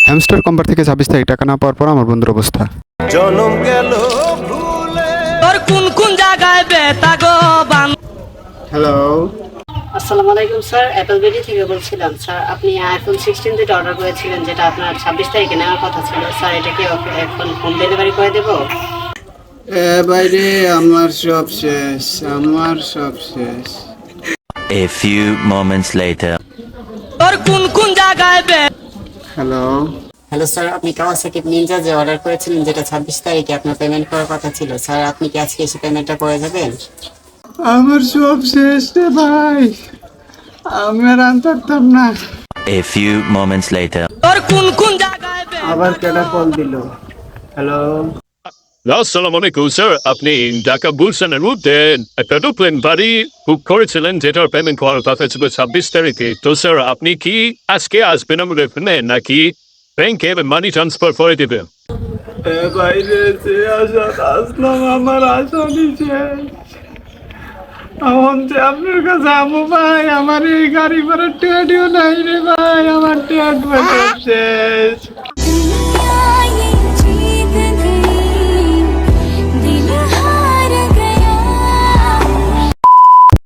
Hamster company থেকে 26 তারিখ টাকা না পাওয়ার পর আমার বন্ধুর অবস্থা। জনম গেল ভুলে। তোর কোন কোন জায়গায় বেতা গো বান। হ্যালো, আসসালামু আলাইকুম স্যার, অ্যাপল বিডি থেকে বলছিলাম। স্যার আপনি আইফোন 16 যেটা অর্ডার করেছিলেন, যেটা আপনার 26 তারিখে নেওয়ার কথা ছিল, স্যার এটা কি এখন হোম ডেলিভারি করে দেবো? বাইরে আমার সব শেষ, আমার সব শেষ। A few moments later. তোর কোন কোন জায়গায় বে। হ্যালো, হ্যালো স্যার, আপনি কাওয়াসাকি নিনজা যে অর্ডার করেছিলেন, যেটা 26 তারিখে আপনার পেমেন্ট করার কথা ছিল, স্যার আপনি কি আজকে এসে পেমেন্টটা করে যাবেন? আমার সব শেষ রে ভাই, আমি আর আনতে পারতাম না। A few moments later. তোর কোন কোন জায়গায় বে। আবার কেডা কল দিল? হ্যালো, আসসালামু আলাইকুম স্যার, আপনি ঢাকা বুলসানের রুটে একটা প্লেন বাড়ি বুক করেছিলেন, যেটার পেমেন্ট করার কথা ছিল 26 তারিখে। তো স্যার আপনি কি আজকে আসবেন আমাদের এখানে, নাকি ব্যাংকে মানি ট্রান্সফার করে দেবেন? বাইরে যে আশা আসলাম, আমার আশা নিচে এখন যে আপনার কাছে আমু ভাই, আমার এই গাড়ি ভাড়া টেডিও নাই রে ভাই, আমার টেড শেষ।